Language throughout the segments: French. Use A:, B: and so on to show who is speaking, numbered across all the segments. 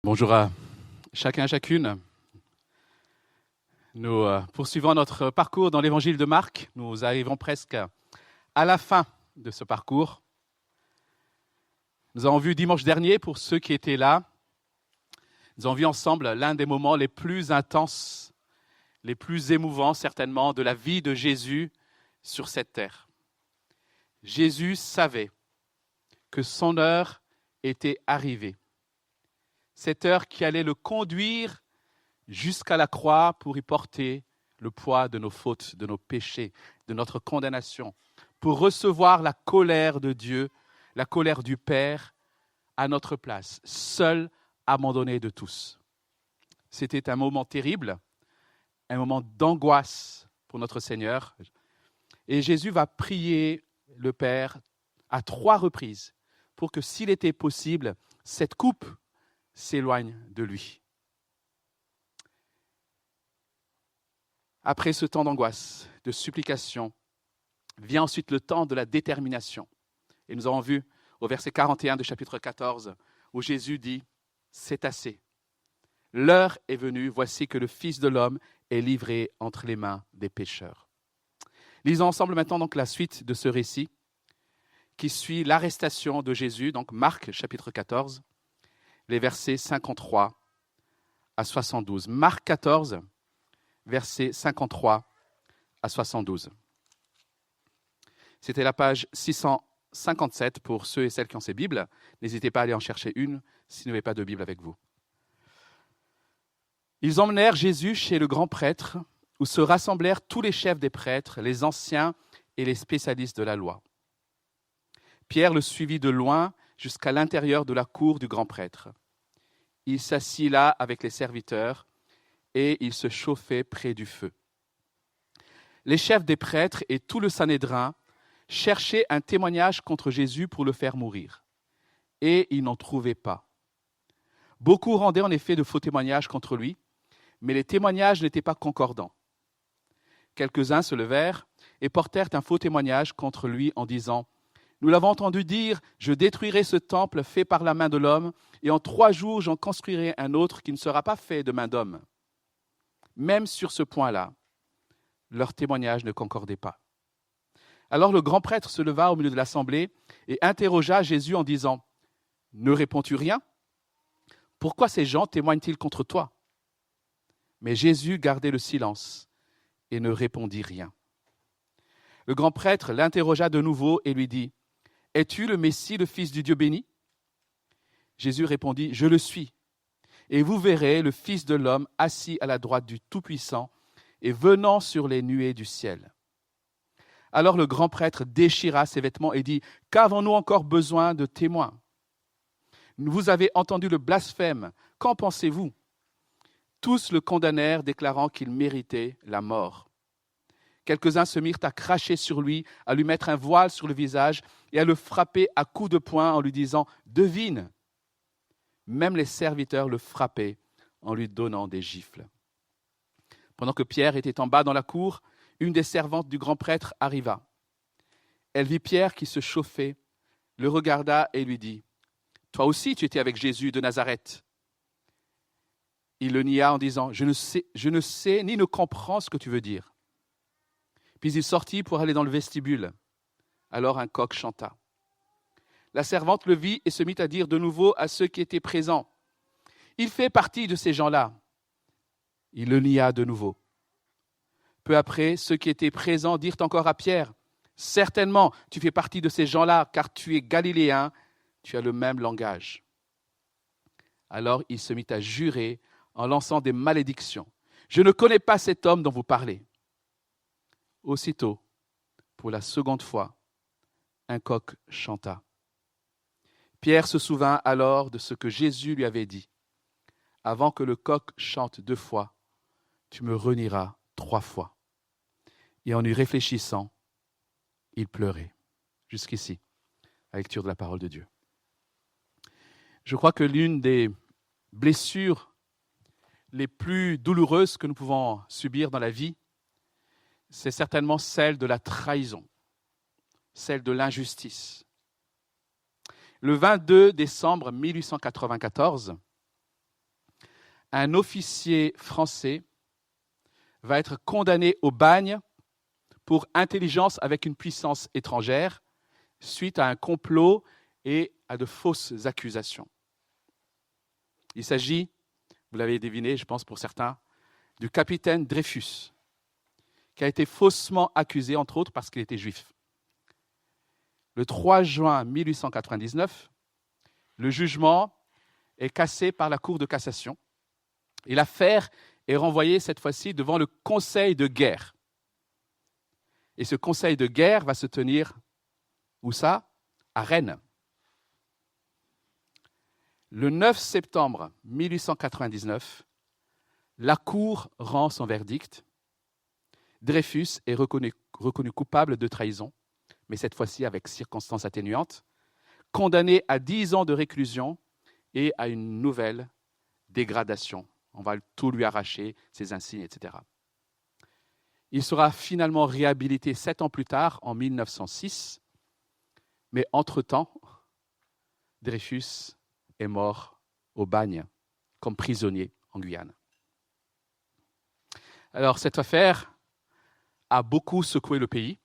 A: Bonjour à chacun et chacune. Nous poursuivons notre parcours dans l'évangile de Marc. Nous arrivons presque à la fin de ce parcours. Nous avons vu dimanche dernier, pour ceux qui étaient là, nous avons vu ensemble l'un des moments les plus intenses, les plus émouvants certainement de la vie de Jésus sur cette terre. Jésus savait que son heure était arrivée. Cette heure qui allait le conduire jusqu'à la croix pour y porter le poids de nos fautes, de nos péchés, de notre condamnation, pour recevoir la colère de Dieu, la colère du Père à notre place, seul, abandonné de tous. C'était un moment terrible, un moment d'angoisse pour notre Seigneur. Et Jésus va prier le Père à 3 reprises pour que, s'il était possible, cette coupe s'éloigne de lui. Après ce temps d'angoisse, de supplication, vient ensuite le temps de la détermination. Et nous avons vu au verset 41 du chapitre 14, où Jésus dit « C'est assez. L'heure est venue, voici que le Fils de l'homme est livré entre les mains des pécheurs. » Lisons ensemble maintenant donc la suite de ce récit qui suit l'arrestation de Jésus, donc Marc chapitre 14, les versets 53 à 72. Marc 14, versets 53 à 72. C'était la page 657 pour ceux et celles qui ont ces Bibles. N'hésitez pas à aller en chercher une si vous n'avez pas de Bible avec vous. Ils emmenèrent Jésus chez le grand prêtre, où se rassemblèrent tous les chefs des prêtres, les anciens et les spécialistes de la loi. Pierre le suivit de loin jusqu'à l'intérieur de la cour du grand prêtre. Il s'assit là avec les serviteurs et il se chauffait près du feu. Les chefs des prêtres et tout le Sanhédrin cherchaient un témoignage contre Jésus pour le faire mourir. Et ils n'en trouvaient pas. Beaucoup rendaient en effet de faux témoignages contre lui, mais les témoignages n'étaient pas concordants. Quelques-uns se levèrent et portèrent un faux témoignage contre lui en disant « Nous l'avons entendu dire, je détruirai ce temple fait par la main de l'homme, et en 3 jours j'en construirai un autre qui ne sera pas fait de main d'homme. » Même sur ce point-là, leur témoignage ne concordait pas. Alors le grand prêtre se leva au milieu de l'assemblée et interrogea Jésus en disant « Ne réponds-tu rien ? Pourquoi ces gens témoignent-ils contre toi ?» Mais Jésus gardait le silence et ne répondit rien. Le grand prêtre l'interrogea de nouveau et lui dit « Es-tu le Messie, le Fils du Dieu béni ?» Jésus répondit « Je le suis. Et vous verrez le Fils de l'homme assis à la droite du Tout-Puissant et venant sur les nuées du ciel. » Alors le grand prêtre déchira ses vêtements et dit « Qu'avons-nous encore besoin de témoins ? Vous avez entendu le blasphème. Qu'en pensez-vous » Tous le condamnèrent, déclarant qu'il méritait la mort. Quelques-uns se mirent à cracher sur lui, à lui mettre un voile sur le visage et à le frapper à coups de poing en lui disant « Devine !» Même les serviteurs le frappaient en lui donnant des gifles. Pendant que Pierre était en bas dans la cour, une des servantes du grand prêtre arriva. Elle vit Pierre qui se chauffait, le regarda et lui dit « Toi aussi tu étais avec Jésus de Nazareth. » Il le nia en disant « Je ne sais ni ne comprends ce que tu veux dire. » Puis il sortit pour aller dans le vestibule. Alors un coq chanta. La servante le vit et se mit à dire de nouveau à ceux qui étaient présents « Il fait partie de ces gens-là. » Il le nia de nouveau. Peu après, ceux qui étaient présents dirent encore à Pierre « Certainement, tu fais partie de ces gens-là, car tu es galiléen, tu as le même langage. » Alors il se mit à jurer en lançant des malédictions. « Je ne connais pas cet homme dont vous parlez. » Aussitôt, pour la seconde fois, un coq chanta. Pierre se souvint alors de ce que Jésus lui avait dit. « Avant que le coq chante 2 fois, tu me renieras 3 fois. » Et en y réfléchissant, il pleurait. Jusqu'ici, la lecture de la parole de Dieu. Je crois que l'une des blessures les plus douloureuses que nous pouvons subir dans la vie, c'est certainement celle de la trahison, celle de l'injustice. Le 22 décembre 1894, un officier français va être condamné au bagne pour intelligence avec une puissance étrangère suite à un complot et à de fausses accusations. Il s'agit, vous l'avez deviné, je pense pour certains, du capitaine Dreyfus, qui a été faussement accusé, entre autres, parce qu'il était juif. Le 3 juin 1899, le jugement est cassé par la Cour de cassation et l'affaire est renvoyée cette fois-ci devant le Conseil de guerre. Et ce Conseil de guerre va se tenir, où ça ? À Rennes. Le 9 septembre 1899, la Cour rend son verdict. Dreyfus est reconnu coupable de trahison, mais cette fois-ci avec circonstances atténuantes, condamné à 10 ans de réclusion et à une nouvelle dégradation. On va tout lui arracher, ses insignes, etc. Il sera finalement réhabilité 7 ans plus tard, en 1906, mais entre-temps, Dreyfus est mort au bagne, comme prisonnier en Guyane. Alors, cette affaire a beaucoup secoué le pays.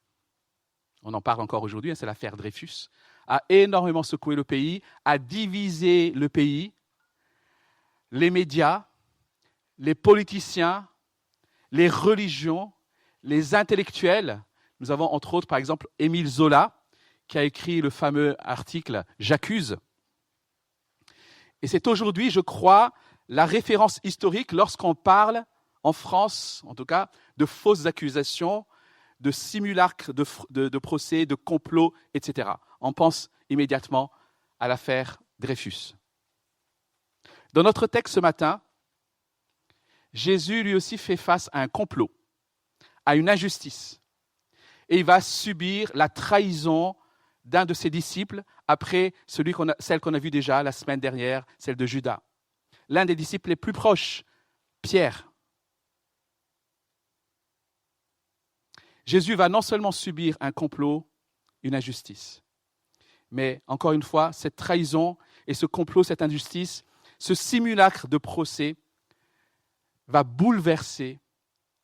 A: On en parle encore aujourd'hui, c'est l'affaire Dreyfus. A énormément secoué le pays, a divisé le pays. Les médias, les politiciens, les religions, les intellectuels. Nous avons entre autres, par exemple, Émile Zola, qui a écrit le fameux article « J'accuse ». Et c'est aujourd'hui, je crois, la référence historique lorsqu'on parle, en France en tout cas, de fausses accusations, de simulacres de procès, de complots, etc. On pense immédiatement à l'affaire Dreyfus. Dans notre texte ce matin, Jésus lui aussi fait face à un complot, à une injustice. Et il va subir la trahison d'un de ses disciples après celle qu'on a vue déjà la semaine dernière, celle de Judas. L'un des disciples les plus proches, Pierre. Jésus va non seulement subir un complot, une injustice, mais encore une fois, cette trahison et ce complot, cette injustice, ce simulacre de procès va bouleverser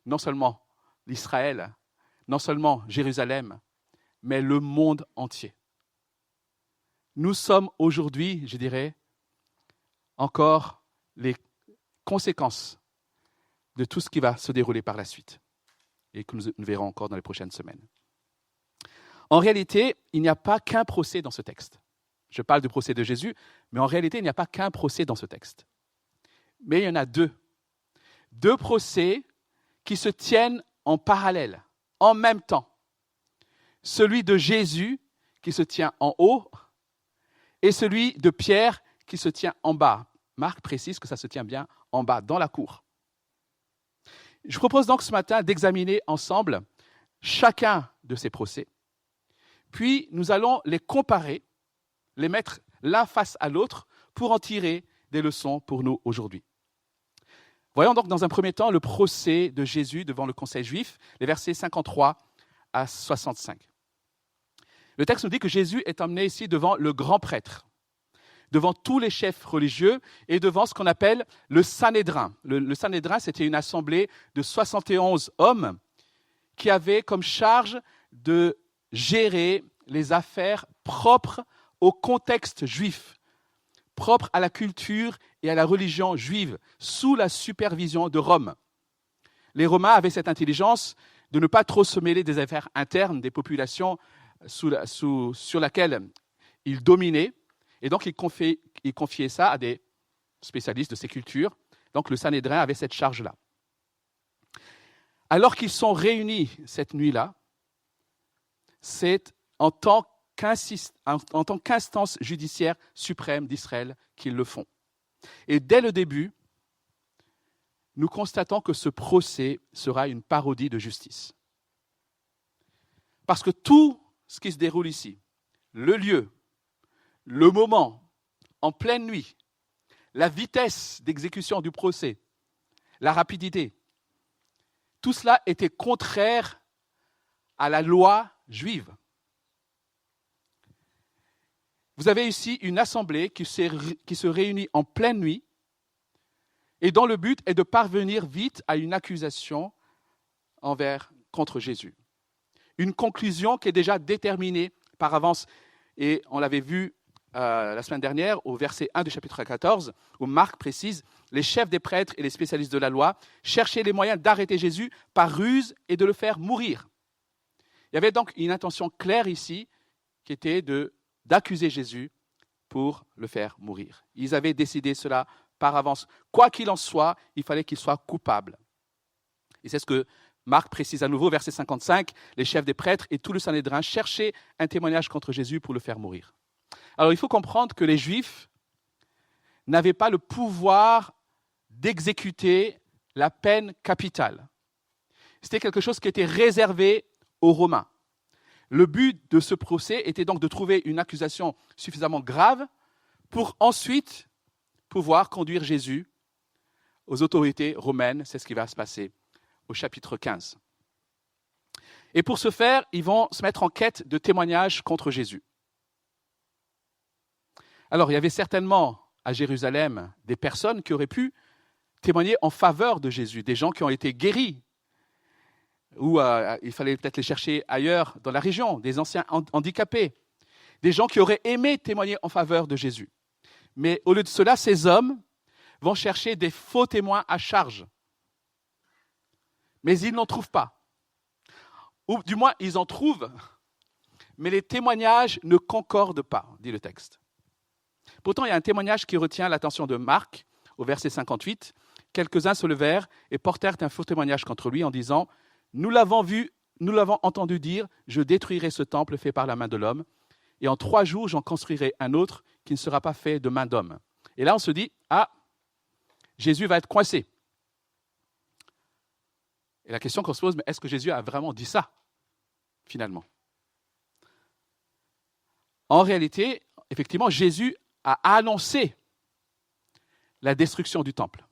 A: non seulement l'Israël, non seulement Jérusalem, mais le monde entier. Nous sommes aujourd'hui, je dirais, encore les conséquences de tout ce qui va se dérouler par la suite et que nous verrons encore dans les prochaines semaines. En réalité, il n'y a pas qu'un procès dans ce texte. Je parle du procès de Jésus, mais en réalité, il n'y a pas qu'un procès dans ce texte. Mais il y en a deux. Deux procès qui se tiennent en parallèle, en même temps. Celui de Jésus qui se tient en haut et celui de Pierre qui se tient en bas. Marc précise que ça se tient bien en bas, dans la cour. Je propose donc ce matin d'examiner ensemble chacun de ces procès. Puis nous allons les comparer, les mettre l'un face à l'autre pour en tirer des leçons pour nous aujourd'hui. Voyons donc dans un premier temps le procès de Jésus devant le conseil juif, les versets 53 à 65. Le texte nous dit que Jésus est emmené ici devant le grand prêtre, devant tous les chefs religieux et devant ce qu'on appelle le Sanhédrin. Le Sanhédrin, c'était une assemblée de 71 hommes qui avaient comme charge de gérer les affaires propres au contexte juif, propres à la culture et à la religion juive, sous la supervision de Rome. Les Romains avaient cette intelligence de ne pas trop se mêler des affaires internes des populations sur laquelle ils dominaient, et donc ils confiaient ça à des spécialistes de ces cultures. Donc le Sanhédrin avait cette charge-là. Alors qu'ils sont réunis cette nuit-là, c'est en tant qu'instance judiciaire suprême d'Israël qu'ils le font. Et dès le début, nous constatons que ce procès sera une parodie de justice. Parce que tout ce qui se déroule ici, le lieu, le moment, en pleine nuit, la vitesse d'exécution du procès, la rapidité, tout cela était contraire à la loi juive. Vous avez ici une assemblée qui se réunit en pleine nuit et dont le but est de parvenir vite à une accusation contre Jésus. Une conclusion qui est déjà déterminée par avance. Et on l'avait vu la semaine dernière au verset 1 du chapitre 14, où Marc précise « Les chefs des prêtres et les spécialistes de la loi cherchaient les moyens d'arrêter Jésus par ruse et de le faire mourir. » Il y avait donc une intention claire ici qui était d'accuser Jésus pour le faire mourir. Ils avaient décidé cela par avance. Quoi qu'il en soit, il fallait qu'il soit coupable. Et c'est ce que Marc précise à nouveau, verset 55, les chefs des prêtres et tout le Sanhédrin cherchaient un témoignage contre Jésus pour le faire mourir. Alors il faut comprendre que les Juifs n'avaient pas le pouvoir d'exécuter la peine capitale. C'était quelque chose qui était réservé aux Romains. Le but de ce procès était donc de trouver une accusation suffisamment grave pour ensuite pouvoir conduire Jésus aux autorités romaines. C'est ce qui va se passer au chapitre 15. Et pour ce faire, ils vont se mettre en quête de témoignages contre Jésus. Alors, il y avait certainement à Jérusalem des personnes qui auraient pu témoigner en faveur de Jésus, des gens qui ont été guéris, ou il fallait peut-être les chercher ailleurs dans la région, des anciens handicapés, des gens qui auraient aimé témoigner en faveur de Jésus. Mais au lieu de cela, ces hommes vont chercher des faux témoins à charge. Mais ils n'en trouvent pas. Ou du moins, ils en trouvent, mais les témoignages ne concordent pas, dit le texte. Pourtant, il y a un témoignage qui retient l'attention de Marc, au verset 58. Quelques-uns se levèrent et portèrent un faux témoignage contre lui en disant « Nous l'avons vu, nous l'avons entendu dire, je détruirai ce temple fait par la main de l'homme, et en 3 jours, j'en construirai un autre qui ne sera pas fait de main d'homme. » Et là, on se dit « Ah, Jésus va être coincé. » Et la question qu'on se pose, mais est-ce que Jésus a vraiment dit ça, finalement? En réalité, effectivement, Jésus a annoncé la destruction du temple.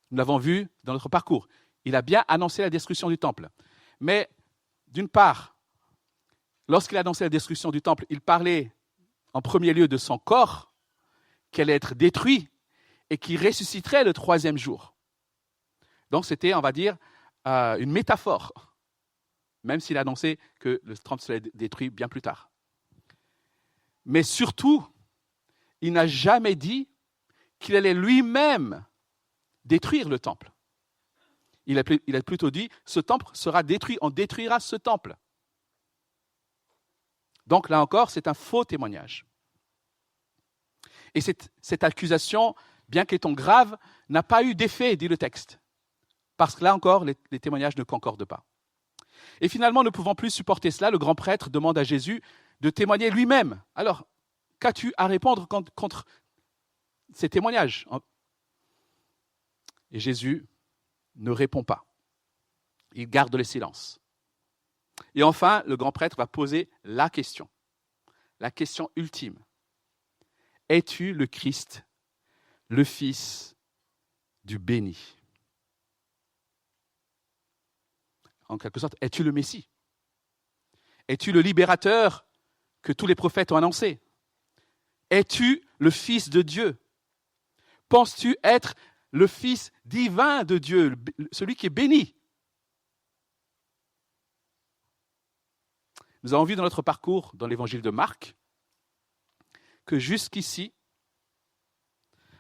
A: Nous l'avons vu dans notre parcours. Il a bien annoncé la destruction du temple. Mais, d'une part, lorsqu'il a annoncé la destruction du temple, il parlait en premier lieu de son corps, qui allait être détruit et qui ressusciterait le 3e jour. Donc c'était, on va dire, une métaphore, même s'il a annoncé que le temple serait détruit bien plus tard. Mais surtout, il n'a jamais dit qu'il allait lui-même détruire le temple. Il a plutôt dit, ce temple sera détruit, on détruira ce temple. Donc là encore, c'est un faux témoignage. Et cette accusation, bien qu'étant grave, n'a pas eu d'effet, dit le texte. Parce que là encore, les témoignages ne concordent pas. Et finalement, ne pouvant plus supporter cela, le grand prêtre demande à Jésus de témoigner lui-même. Alors, qu'as-tu à répondre contre ces témoignages? Et Jésus ne répond pas. Il garde le silence. Et enfin, le grand prêtre va poser la question ultime. Es-tu le Christ, le Fils du béni? En quelque sorte, es-tu le Messie? Es-tu le libérateur que tous les prophètes ont annoncé? Es-tu le Fils de Dieu? Penses-tu être le Fils divin de Dieu, celui qui est béni? Nous avons vu dans notre parcours, dans l'évangile de Marc, que jusqu'ici,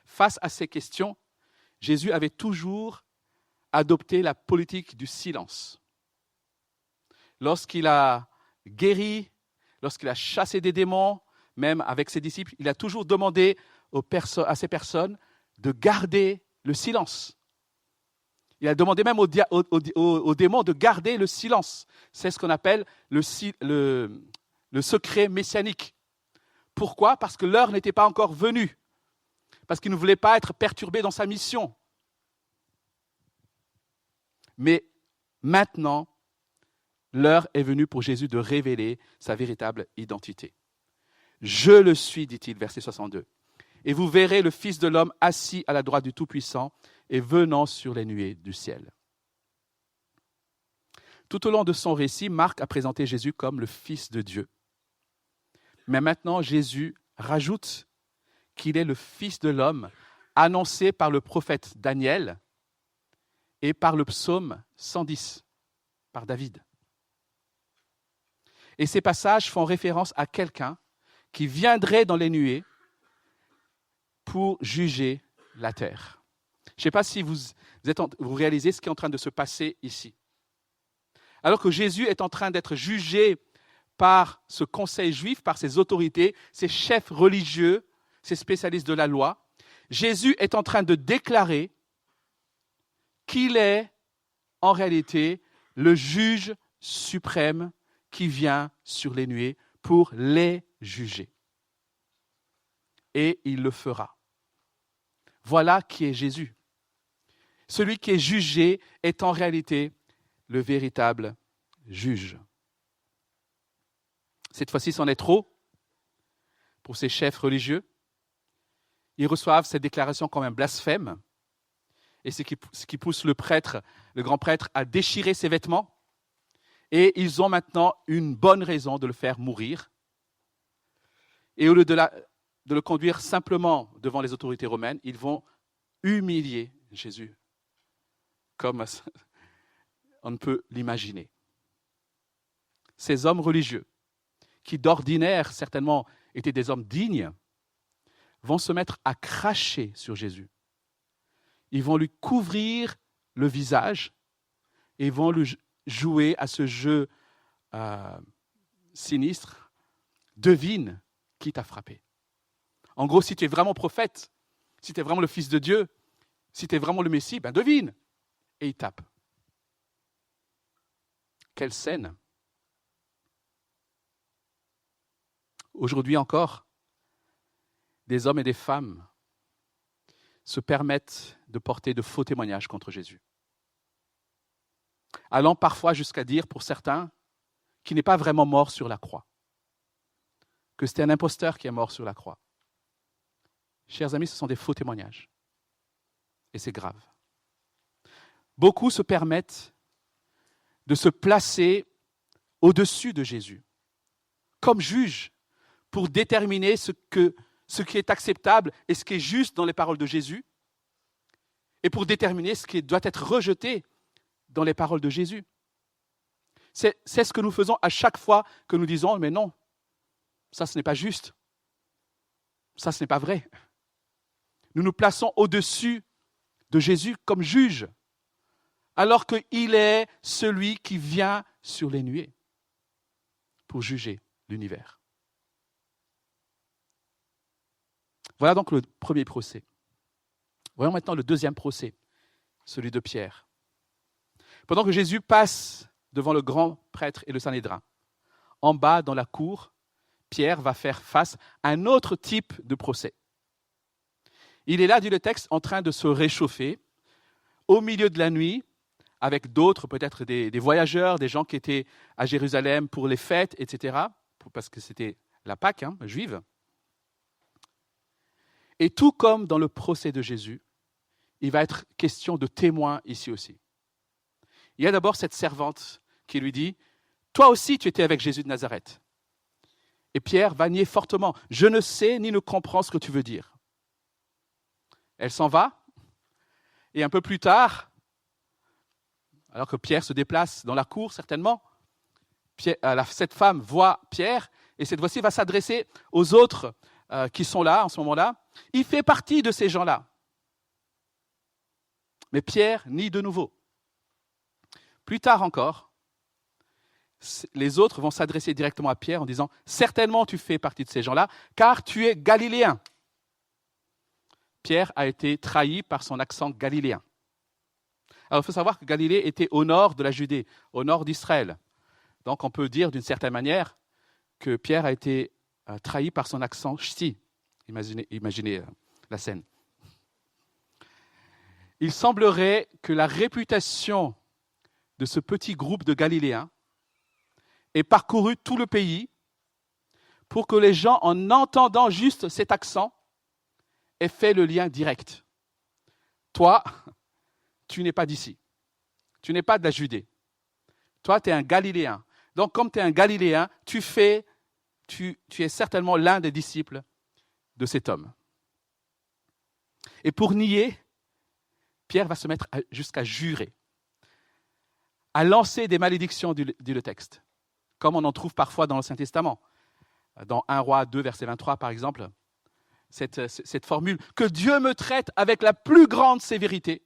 A: face à ces questions, Jésus avait toujours adopté la politique du silence. Lorsqu'il a guéri, lorsqu'il a chassé des démons, même avec ses disciples, il a toujours demandé à ces personnes de garder le silence. Il a demandé même aux démons de garder le silence. C'est ce qu'on appelle le secret messianique. Pourquoi? Parce que l'heure n'était pas encore venue. Parce qu'il ne voulait pas être perturbé dans sa mission. Mais maintenant, l'heure est venue pour Jésus de révéler sa véritable identité. Je le suis, dit-il, verset 62. Et vous verrez le Fils de l'homme assis à la droite du Tout-Puissant et venant sur les nuées du ciel. Tout au long de son récit, Marc a présenté Jésus comme le Fils de Dieu. Mais maintenant, Jésus rajoute qu'il est le Fils de l'homme annoncés par le prophète Daniel et par le psaume 110, par David. Et ces passages font référence à quelqu'un qui viendrait dans les nuées pour juger la terre. Je ne sais pas si vous réalisez ce qui est en train de se passer ici. Alors que Jésus est en train d'être jugé par ce conseil juif, par ses autorités, ses chefs religieux, ses spécialistes de la loi, Jésus est en train de déclarer qu'il est en réalité le juge suprême qui vient sur les nuées pour les juger. Et il le fera. Voilà qui est Jésus. Celui qui est jugé est en réalité le véritable juge. Cette fois-ci, c'en est trop pour ces chefs religieux. Ils reçoivent cette déclaration comme un blasphème. Et ce qui pousse le grand prêtre, à déchirer ses vêtements. Et ils ont maintenant une bonne raison de le faire mourir. Et au lieu de le conduire simplement devant les autorités romaines, ils vont humilier Jésus, comme on ne peut l'imaginer. Ces hommes religieux, qui d'ordinaire certainement étaient des hommes dignes, vont se mettre à cracher sur Jésus. Ils vont lui couvrir le visage et vont lui jouer à ce jeu sinistre. Devine qui t'a frappé. En gros, si tu es vraiment prophète, si tu es vraiment le Fils de Dieu, si tu es vraiment le Messie, ben devine. Et il tape. Quelle scène! Aujourd'hui encore, des hommes et des femmes se permettent de porter de faux témoignages contre Jésus. Allant parfois jusqu'à dire, pour certains, qu'il n'est pas vraiment mort sur la croix, que c'était un imposteur qui est mort sur la croix. Chers amis, ce sont des faux témoignages. Et c'est grave. Beaucoup se permettent de se placer au-dessus de Jésus, comme juge, pour déterminer ce qui est acceptable et ce qui est juste dans les paroles de Jésus, et pour déterminer ce qui doit être rejeté dans les paroles de Jésus. C'est ce que nous faisons à chaque fois que nous disons « mais non, ça ce n'est pas juste, ça ce n'est pas vrai ». Nous nous plaçons au-dessus de Jésus comme juge, alors qu'il est celui qui vient sur les nuées pour juger l'univers. Voilà donc le premier procès. Voyons maintenant le deuxième procès, celui de Pierre. Pendant que Jésus passe devant le grand prêtre et le Sanhédrin, en bas dans la cour, Pierre va faire face à un autre type de procès. Il est là, dit le texte, en train de se réchauffer au milieu de la nuit avec d'autres, peut-être des voyageurs, des gens qui étaient à Jérusalem pour les fêtes, etc., parce que c'était la Pâque juive. Et tout comme dans le procès de Jésus, il va être question de témoins ici aussi. Il y a d'abord cette servante qui lui dit « Toi aussi, tu étais avec Jésus de Nazareth. » Et Pierre va nier fortement « Je ne sais ni ne comprends ce que tu veux dire. » Elle s'en va, et un peu plus tard, alors que Pierre se déplace dans la cour certainement, cette femme voit Pierre, et cette fois-ci va s'adresser aux autres qui sont là en ce moment-là. Il fait partie de ces gens-là. Mais Pierre nie de nouveau. Plus tard encore, les autres vont s'adresser directement à Pierre en disant « Certainement tu fais partie de ces gens-là, car tu es galiléen. » Pierre a été trahi par son accent galiléen. Alors il faut savoir que Galilée était au nord de la Judée, au nord d'Israël. Donc on peut dire d'une certaine manière que Pierre a été trahi par son accent ch'ti. Imaginez la scène. Il semblerait que la réputation de ce petit groupe de Galiléens ait parcouru tout le pays pour que les gens, en entendant juste cet accent, aient fait le lien direct. Toi, tu n'es pas d'ici. Tu n'es pas de la Judée. Toi, tu es un Galiléen. Donc, comme tu es un Galiléen, tu es certainement l'un des disciples de cet homme. Et pour nier, Pierre va se mettre jusqu'à jurer, à lancer des malédictions, dit le texte, comme on en trouve parfois dans l'Ancien Testament. Dans 1 Roi 2, verset 23, par exemple, cette formule « Que Dieu me traite avec la plus grande sévérité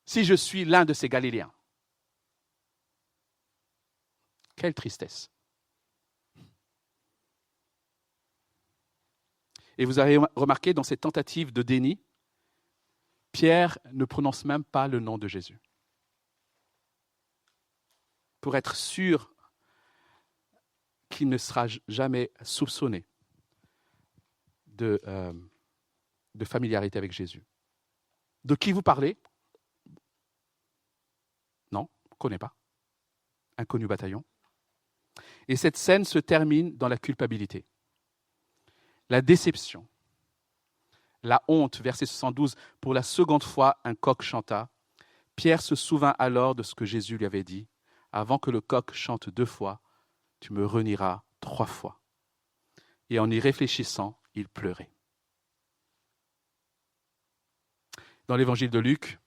A: si je suis l'un de ces Galiléens. » Quelle tristesse. Et vous avez remarqué, dans cette tentative de déni, Pierre ne prononce même pas le nom de Jésus. Pour être sûr qu'il ne sera jamais soupçonné de familiarité avec Jésus. De qui vous parlez? Non, on ne connaît pas. Inconnu bataillon. Et cette scène se termine dans la culpabilité. La déception, la honte, verset 72, pour la seconde fois, un coq chanta. Pierre se souvint alors de ce que Jésus lui avait dit. Avant que le coq chante 2 fois, tu me renieras 3 fois. Et en y réfléchissant, il pleurait. Dans l'évangile de Luc,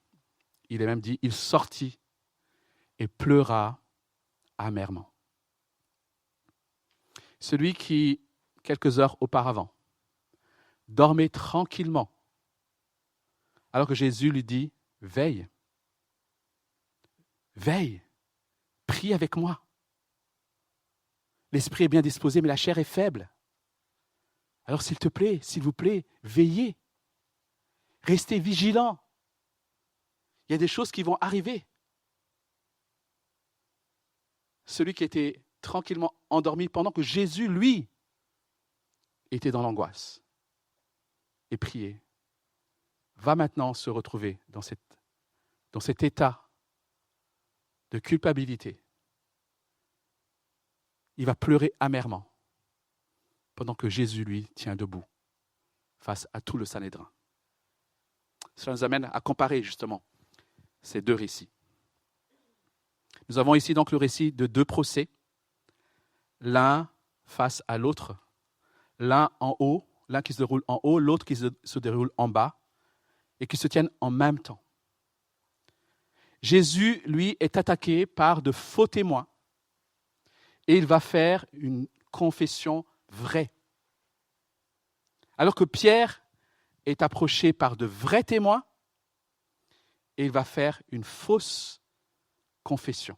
A: il est même dit, il sortit et pleura amèrement. Celui qui, quelques heures auparavant, dormait tranquillement, alors que Jésus lui dit, veille, veille, prie avec moi. L'esprit est bien disposé, mais la chair est faible. Alors s'il vous plaît, veillez. Restez vigilants. Il y a des choses qui vont arriver. Celui qui était tranquillement endormi pendant que Jésus, lui, était dans l'angoisse et priait, va maintenant se retrouver dans cet état de culpabilité. Il va pleurer amèrement pendant que Jésus, lui, tient debout face à tout le Sanhédrin. Cela nous amène à comparer justement ces 2 récits. Nous avons ici donc le récit de 2 procès, l'un face à l'autre, l'un qui se déroule en haut, l'autre qui se déroule en bas, et qui se tiennent en même temps. Jésus, lui, est attaqué par de faux témoins, et il va faire une confession vraie. Alors que Pierre est approché par de vrais témoins, et il va faire une fausse confession.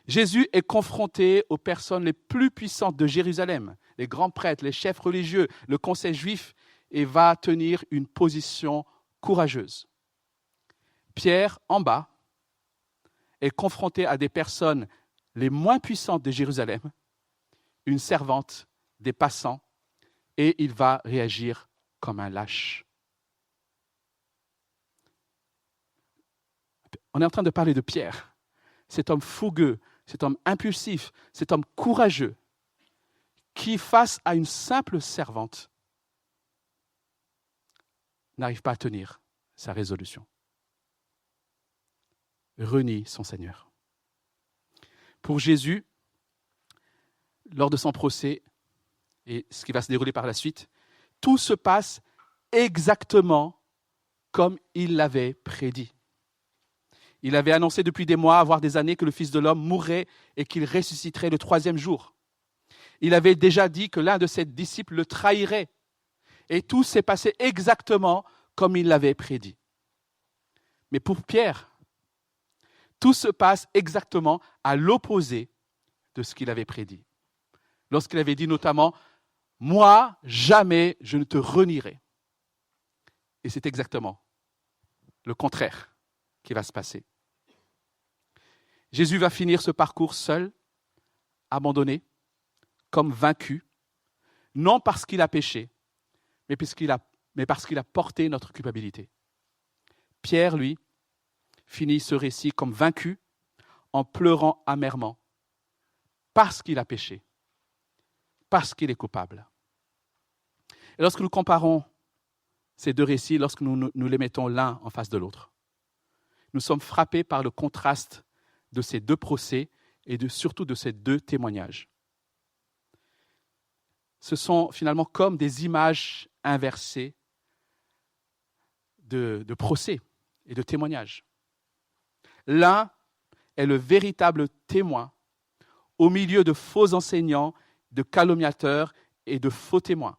A: Jésus est confronté aux personnes les plus puissantes de Jérusalem, les grands prêtres, les chefs religieux, le conseil juif, et va tenir une position courageuse. Pierre, en bas, est confronté à des personnes les moins puissantes de Jérusalem, une servante, des passants, et il va réagir comme un lâche. On est en train de parler de Pierre, cet homme fougueux, cet homme impulsif, cet homme courageux, qui, face à une simple servante, n'arrive pas à tenir sa résolution. Renie son Seigneur. Pour Jésus, lors de son procès, et ce qui va se dérouler par la suite, tout se passe exactement comme il l'avait prédit. Il avait annoncé depuis des mois, voire des années, que le Fils de l'homme mourrait et qu'il ressusciterait le 3e jour. Il avait déjà dit que l'un de ses disciples le trahirait. Et tout s'est passé exactement comme il l'avait prédit. Mais pour Pierre, tout se passe exactement à l'opposé de ce qu'il avait prédit. Lorsqu'il avait dit notamment « Moi, jamais je ne te renierai ». Et c'est exactement le contraire qui va se passer. Jésus va finir ce parcours seul, abandonné, comme vaincu, non parce qu'il a péché, mais parce qu'il a porté notre culpabilité. Pierre, lui, finit ce récit comme vaincu, en pleurant amèrement, parce qu'il a péché, parce qu'il est coupable. Et lorsque nous comparons ces 2 récits, lorsque nous les mettons l'un en face de l'autre, nous sommes frappés par le contraste de ces 2 procès et surtout de ces 2 témoignages. Ce sont finalement comme des images inversée de procès et de témoignage. L'un est le véritable témoin au milieu de faux enseignants, de calomniateurs et de faux témoins.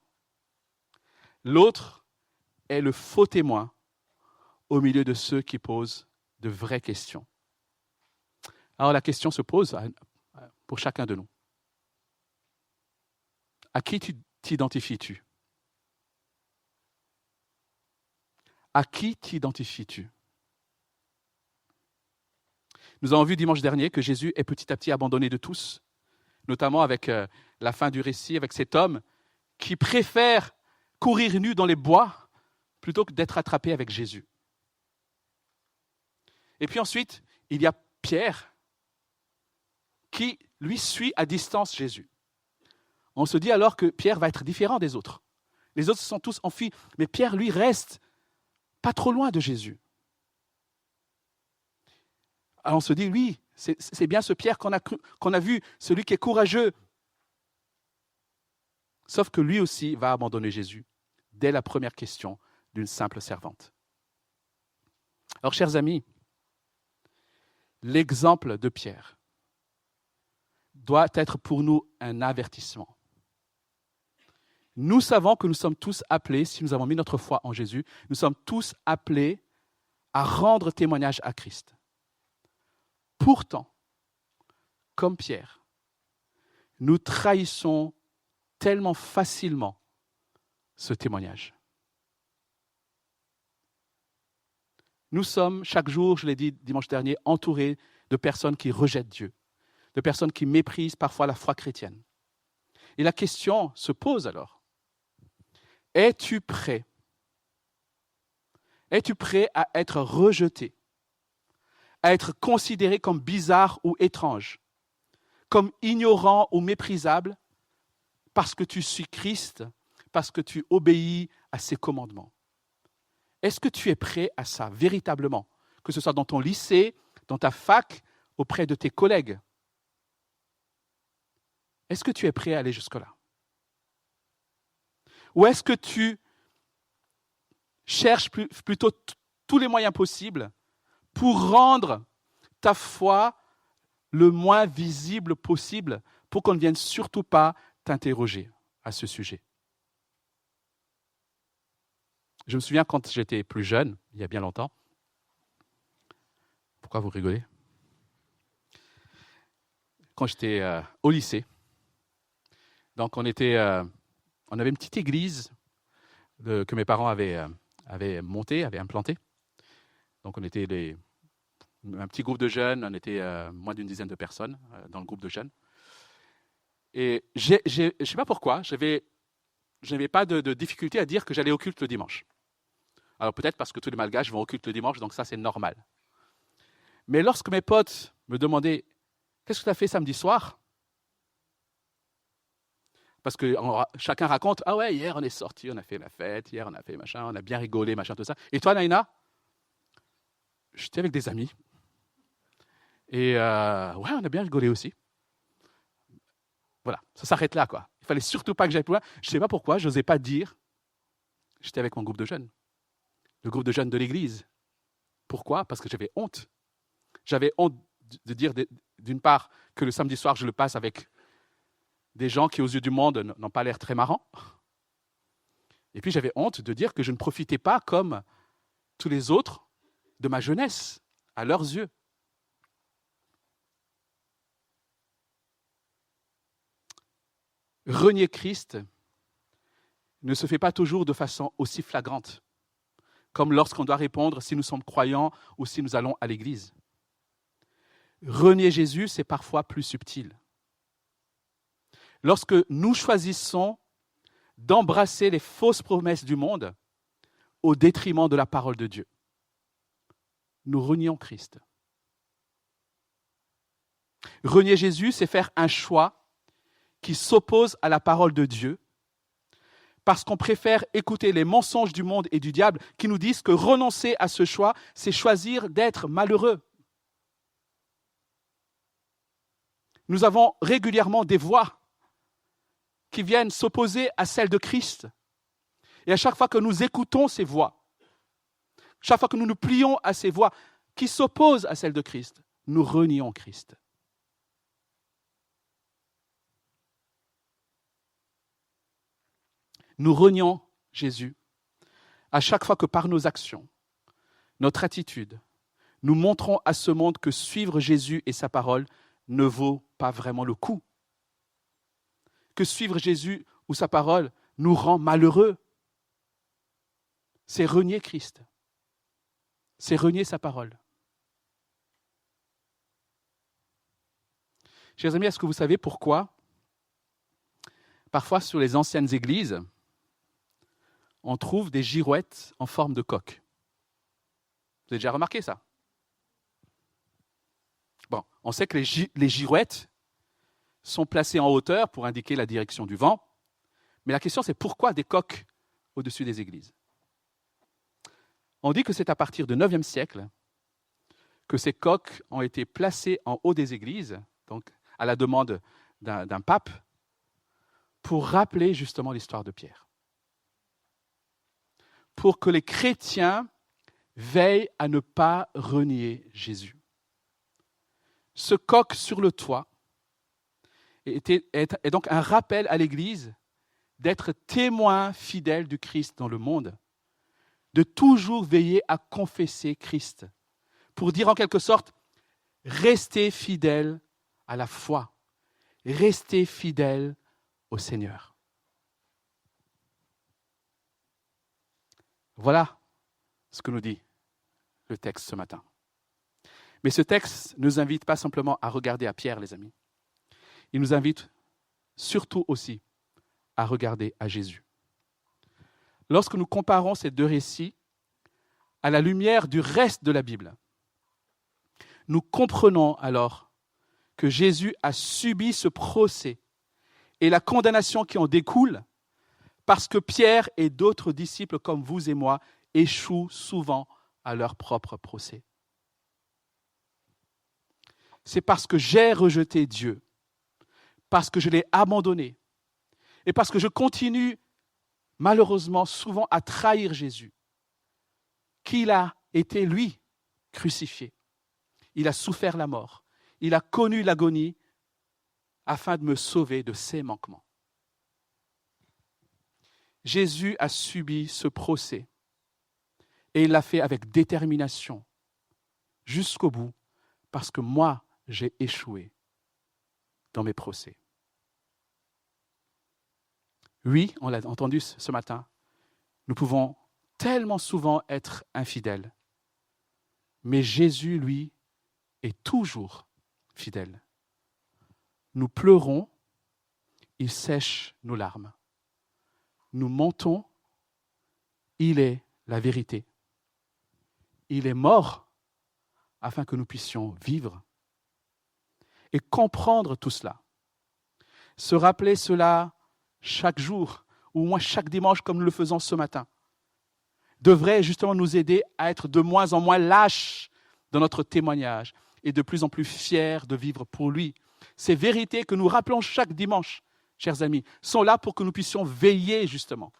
A: L'autre est le faux témoin au milieu de ceux qui posent de vraies questions. Alors la question se pose pour chacun de nous. À qui t'identifies-tu? À qui t'identifies-tu? Nous avons vu dimanche dernier que Jésus est petit à petit abandonné de tous, notamment avec la fin du récit, avec cet homme qui préfère courir nu dans les bois plutôt que d'être attrapé avec Jésus. Et puis ensuite, il y a Pierre qui, lui, suit à distance Jésus. On se dit alors que Pierre va être différent des autres. Les autres se sont tous enfuis, mais Pierre, lui, reste pas trop loin de Jésus. Alors on se dit, oui, c'est bien ce Pierre qu'on a vu, celui qui est courageux. Sauf que lui aussi va abandonner Jésus dès la première question d'une simple servante. Alors, chers amis, l'exemple de Pierre doit être pour nous un avertissement. Nous savons que nous sommes tous appelés, si nous avons mis notre foi en Jésus, nous sommes tous appelés à rendre témoignage à Christ. Pourtant, comme Pierre, nous trahissons tellement facilement ce témoignage. Nous sommes chaque jour, je l'ai dit dimanche dernier, entourés de personnes qui rejettent Dieu, de personnes qui méprisent parfois la foi chrétienne. Et la question se pose alors, es-tu prêt? Es-tu prêt à être rejeté, à être considéré comme bizarre ou étrange, comme ignorant ou méprisable, parce que tu suis Christ, parce que tu obéis à ses commandements? Est-ce que tu es prêt à ça, véritablement? Que ce soit dans ton lycée, dans ta fac, auprès de tes collègues. Est-ce que tu es prêt à aller jusque-là? Ou est-ce que tu cherches plutôt tous les moyens possibles pour rendre ta foi le moins visible possible, pour qu'on ne vienne surtout pas t'interroger à ce sujet? Je me souviens quand j'étais plus jeune, il y a bien longtemps. Pourquoi vous rigolez? Quand j'étais au lycée, donc on avait une petite église que mes parents avaient montée, avaient implantée. Donc on était un petit groupe de jeunes, on était moins d'une dizaine de personnes dans le groupe de jeunes. Et je ne sais pas pourquoi, je n'avais pas de difficulté à dire que j'allais au culte le dimanche. Alors peut-être parce que tous les malgaches vont au culte le dimanche, donc ça c'est normal. Mais lorsque mes potes me demandaient « Qu'est-ce que tu as fait samedi soir ?» Parce que chacun raconte « Ah ouais, hier on est sortis, on a fait la fête, hier on a fait machin, on a bien rigolé, machin, tout ça. » Et toi, Naïna? J'étais avec des amis. Et ouais, on a bien rigolé aussi. Voilà, ça s'arrête là, quoi. Il fallait surtout pas que j'aille plus loin. Je ne sais pas pourquoi, je n'osais pas dire. J'étais avec mon groupe de jeunes. Le groupe de jeunes de l'église. Pourquoi? Parce que j'avais honte. J'avais honte de dire, d'une part, que le samedi soir, je le passe avec des gens qui, aux yeux du monde, n'ont pas l'air très marrants. Et puis, j'avais honte de dire que je ne profitais pas, comme tous les autres, de ma jeunesse, à leurs yeux. Renier Christ ne se fait pas toujours de façon aussi flagrante, comme lorsqu'on doit répondre si nous sommes croyants ou si nous allons à l'église. Renier Jésus, c'est parfois plus subtil. Lorsque nous choisissons d'embrasser les fausses promesses du monde au détriment de la parole de Dieu, nous renions Christ. Renier Jésus, c'est faire un choix qui s'oppose à la parole de Dieu, parce qu'on préfère écouter les mensonges du monde et du diable qui nous disent que renoncer à ce choix, c'est choisir d'être malheureux. Nous avons régulièrement des voix qui viennent s'opposer à celle de Christ. Et à chaque fois que nous écoutons ces voix, chaque fois que nous nous plions à ces voix qui s'opposent à celles de Christ, nous renions Christ. Nous renions Jésus à chaque fois que par nos actions, notre attitude, nous montrons à ce monde que suivre Jésus et sa parole ne vaut pas vraiment le coup. Que suivre Jésus ou sa parole nous rend malheureux. C'est renier Christ. C'est renier sa parole. Chers amis, est-ce que vous savez pourquoi parfois sur les anciennes églises, on trouve des girouettes en forme de coque? Vous avez déjà remarqué ça? Bon, on sait que les girouettes sont placées en hauteur pour indiquer la direction du vent, mais la question c'est pourquoi des coques au-dessus des églises? On dit que c'est à partir du IXe siècle que ces coques ont été placées en haut des églises, donc à la demande d'un pape, pour rappeler justement l'histoire de Pierre. Pour que les chrétiens veillent à ne pas renier Jésus. Ce coq sur le toit est donc un rappel à l'Église d'être témoin fidèle du Christ dans le monde, de toujours veiller à confesser Christ, pour dire en quelque sorte, restez fidèles à la foi, restez fidèles au Seigneur. Voilà ce que nous dit le texte ce matin. Mais ce texte ne nous invite pas simplement à regarder à Pierre, les amis. Il nous invite surtout aussi à regarder à Jésus. Lorsque nous comparons ces deux récits à la lumière du reste de la Bible, nous comprenons alors que Jésus a subi ce procès et la condamnation qui en découle parce que Pierre et d'autres disciples comme vous et moi échouent souvent à leur propre procès. C'est parce que j'ai rejeté Dieu, parce que je l'ai abandonné et parce que je continue malheureusement souvent à trahir Jésus, qu'il a été, lui, crucifié. Il a souffert la mort, il a connu l'agonie afin de me sauver de ses manquements. Jésus a subi ce procès et il l'a fait avec détermination jusqu'au bout parce que moi, j'ai échoué dans mes procès. Oui, on l'a entendu ce matin, nous pouvons tellement souvent être infidèles, mais Jésus, lui, est toujours fidèle. Nous pleurons, il sèche nos larmes. Nous mentons, il est la vérité. Il est mort afin que nous puissions vivre. Et comprendre tout cela, se rappeler cela chaque jour, ou au moins chaque dimanche comme nous le faisons ce matin, devrait justement nous aider à être de moins en moins lâches dans notre témoignage et de plus en plus fiers de vivre pour lui. Ces vérités que nous rappelons chaque dimanche, chers amis, sont là pour que nous puissions veiller justement.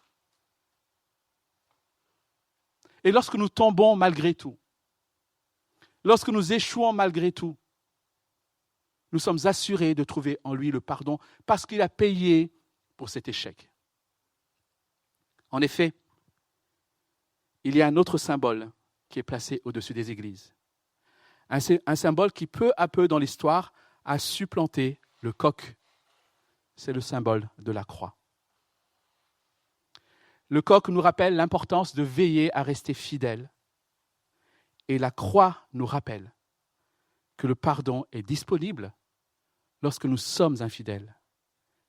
A: Et lorsque nous tombons malgré tout, lorsque nous échouons malgré tout, nous sommes assurés de trouver en lui le pardon parce qu'il a payé pour cet échec. En effet, il y a un autre symbole qui est placé au-dessus des églises. Un symbole qui, peu à peu dans l'histoire, a supplanté le coq. C'est le symbole de la croix. Le coq nous rappelle l'importance de veiller à rester fidèle. Et la croix nous rappelle que le pardon est disponible lorsque nous sommes infidèles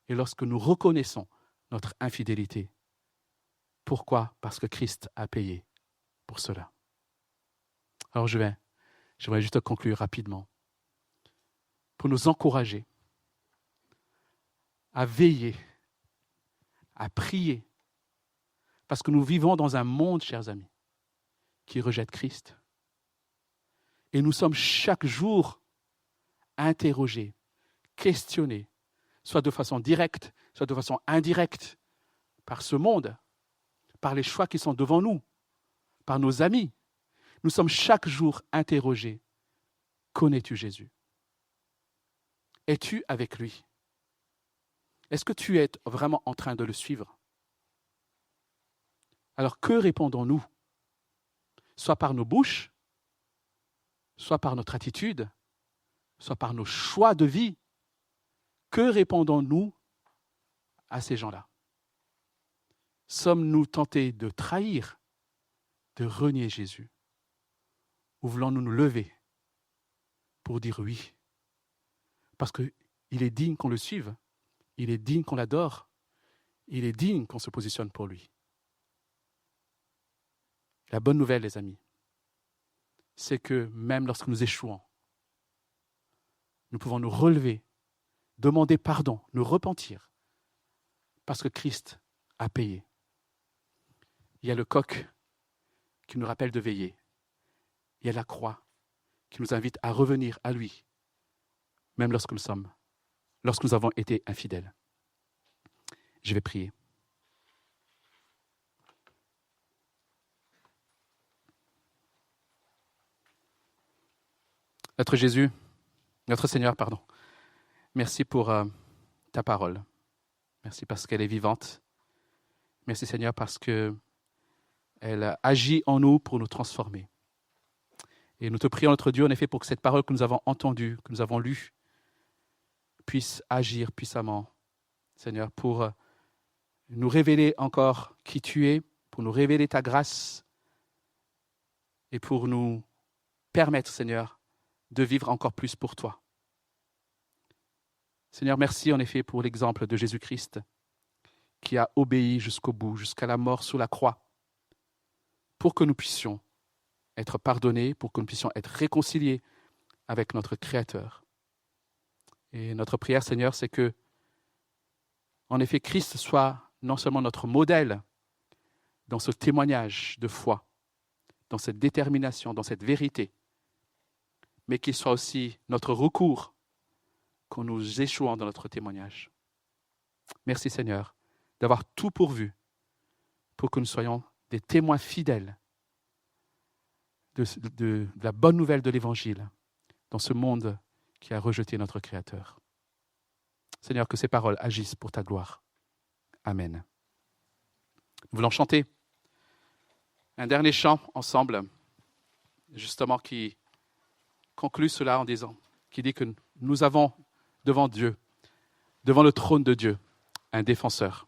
A: et lorsque nous reconnaissons notre infidélité. Pourquoi? Parce que Christ a payé pour cela. Alors j'aimerais juste conclure rapidement pour nous encourager à veiller, à prier, parce que nous vivons dans un monde, chers amis, qui rejette Christ. Et nous sommes chaque jour interrogés, questionnés, soit de façon directe, soit de façon indirecte, par ce monde, par les choix qui sont devant nous, par nos amis. Nous sommes chaque jour interrogés. Connais-tu Jésus? Es-tu avec lui? Est-ce que tu es vraiment en train de le suivre? Alors que répondons-nous? Soit par nos bouches, soit par notre attitude, soit par nos choix de vie. Que répondons-nous à ces gens-là? Sommes-nous tentés de trahir, de renier Jésus? Ou voulons-nous nous lever pour dire oui? Parce qu'il est digne qu'on le suive, il est digne qu'on l'adore, il est digne qu'on se positionne pour lui. La bonne nouvelle, les amis, c'est que même lorsque nous échouons, nous pouvons nous relever, demander pardon, nous repentir, parce que Christ a payé. Il y a le coq qui nous rappelle de veiller. Il y a la croix qui nous invite à revenir à lui, même lorsque nous avons été infidèles. Je vais prier. Notre Jésus, notre Seigneur, merci pour ta parole. Merci parce qu'elle est vivante. Merci Seigneur parce qu'elle agit en nous pour nous transformer. Et nous te prions, notre Dieu, en effet, pour que cette parole que nous avons entendue, que nous avons lue, puisse agir puissamment, Seigneur, pour nous révéler encore qui tu es, pour nous révéler ta grâce et pour nous permettre, Seigneur, de vivre encore plus pour toi. Seigneur, merci en effet pour l'exemple de Jésus-Christ qui a obéi jusqu'au bout, jusqu'à la mort sur la croix, pour que nous puissions être pardonnés, pour que nous puissions être réconciliés avec notre Créateur. Et notre prière, Seigneur, c'est que, en effet, Christ soit non seulement notre modèle dans ce témoignage de foi, dans cette détermination, dans cette vérité, mais qu'il soit aussi notre recours quand nous échouons dans notre témoignage. Merci Seigneur d'avoir tout pourvu pour que nous soyons des témoins fidèles de la bonne nouvelle de l'Évangile dans ce monde qui a rejeté notre Créateur. Seigneur, que ces paroles agissent pour ta gloire. Amen. Nous voulons chanter un dernier chant ensemble, justement qui conclut cela en disant, qui dit que nous avons devant Dieu, devant le trône de Dieu, un défenseur.